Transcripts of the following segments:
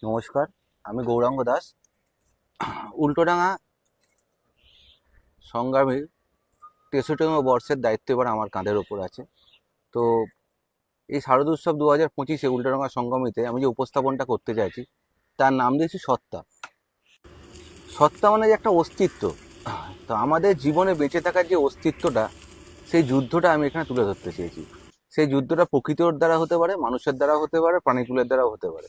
নমস্কার, আমি গৌরাঙ্গ দাস। উল্টোডাঙা সংগ্রামীর ৬৩তম বর্ষের দায়িত্ব এবার আমার কাঁধের ওপর আছে। তো এই শারদোৎসব ২০২৫-এ উল্টোডাঙা সংগ্রামীতে আমি যে উপস্থাপনটা করতে চাইছি তার নাম দিয়েছি সত্তা। সত্তা মানে যে একটা অস্তিত্ব। তো আমাদের জীবনে বেঁচে থাকার যে অস্তিত্বটা, সেই যুদ্ধটা আমি এখানে তুলে ধরতে চেয়েছি। সেই যুদ্ধটা প্রকৃতির দ্বারা হতে পারে, মানুষের দ্বারা হতে পারে, প্রাণীকুলের দ্বারাও হতে পারে।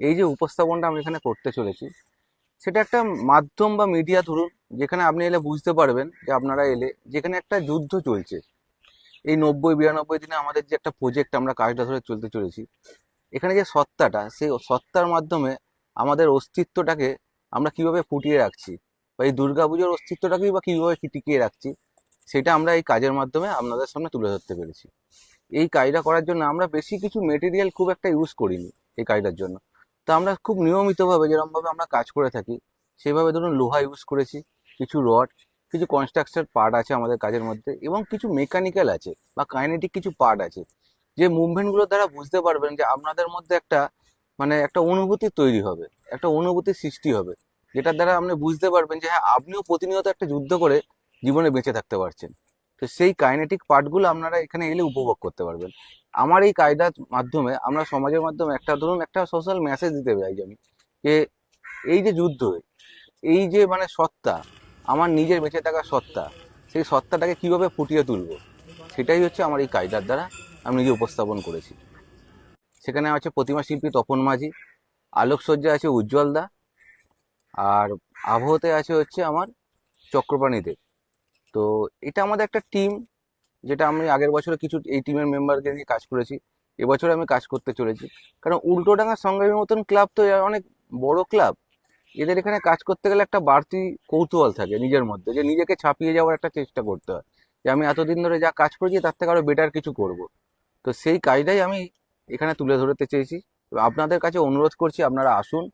এই যে উপস্থাপনটা আমি এখানে করতে চলেছি, সেটা একটা মাধ্যম বা মিডিয়া ধরুন, যেখানে আপনি এলে বুঝতে পারবেন যে আপনারা এলে যেখানে একটা যুদ্ধ চলছে। এই ৯০-৯২ দিনে আমাদের যে একটা প্রজেক্ট আমরা কাজটা ধরে চলতে চলেছি, এখানে যে সত্তাটা, সেই সত্তার মাধ্যমে আমাদের অস্তিত্বটাকে আমরা কিভাবে ফুটিয়ে রাখছি, বা এই দুর্গাপুজোর অস্তিত্বটাকেই বা কিভাবে টিকিয়ে রাখছি, সেটা আমরা এই কাজের মাধ্যমে আপনাদের সামনে তুলে ধরতে পেরেছি। এই কাজটা করার জন্য আমরা বেশি কিছু মেটেরিয়াল খুব একটা ইউজ করিনি এই কাজটার জন্য। তো আমরা খুব নিয়মিতভাবে যেরকমভাবে আমরা কাজ করে থাকি, সেভাবে ধরুন লোহা ইউজ করেছি, কিছু রড, কিছু কনস্ট্রাকশন পার্ট আছে আমাদের কাজের মধ্যে, এবং কিছু মেকানিক্যাল আছে বা কাইনেটিক কিছু পার্ট আছে, যে মুভমেন্টগুলোর দ্বারা বুঝতে পারবেন যে আপনাদের মধ্যে একটা একটা অনুভূতি তৈরি হবে, একটা অনুভূতির সৃষ্টি হবে, যেটার দ্বারা আপনি বুঝতে পারবেন যে হ্যাঁ, আপনিও প্রতিনিয়ত একটা যুদ্ধ করে জীবনে বেঁচে থাকতে পারছেন। তো সেই কাইনেটিক পার্টগুলো আপনারা এখানে এলে উপভোগ করতে পারবেন। আমার এই কায়দার মাধ্যমে আমরা সমাজের মাধ্যমে একটা ধরুন একটা সোশ্যাল মেসেজ দিতে চাই আমি, যে এই যে যুদ্ধ, এই যে সত্তা, আমার নিজের বেঁচে থাকার সত্তা, সেই সত্তাটাকে কিভাবে ফুটিয়ে তুলবো, সেটাই হচ্ছে আমার এই কায়দার দ্বারা আমি নিজে উপস্থাপন করেছি। সেখানে আছে প্রতিমা শিল্পী তপন মাঝি, আলোকসজ্জা আছে উজ্জ্বল দা, আর আবহতে আছে হচ্ছে আমার চক্রপাণী দেব। তো এটা আমাদের একটা টিম, যেটা আমি আগের বছরে কিছু এই টিমের মেম্বারকে নিয়ে কাজ করেছি, এবছরে আমি কাজ করতে চলেছি। কারণ উল্টোডাঙা সংগ্রামীর মতন ক্লাব তো অনেক বড় ক্লাব, এদের এখানে কাজ করতে গেলে একটা বাড়তি কৌতূহল থাকে নিজের মধ্যে, যে নিজেকে ছাপিয়ে যাওয়ার একটা চেষ্টা করতে হয়, যে আমি এতদিন ধরে যা কাজ করেছি তার থেকে আরো বেটার কিছু করব। তো সেই কাজটাই আমি এখানে তুলে ধরতে চেয়েছি। তো আপনাদের কাছে অনুরোধ করছি, আপনারা আসুন,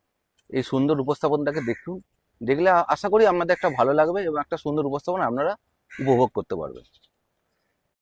এই সুন্দর উপস্থাপনটাকে দেখুন। দেখলে আশা করি আপনাদের একটা ভালো লাগবে এবং একটা সুন্দর উপস্থাপনা আপনারা উপভোগ করতে পারবেন।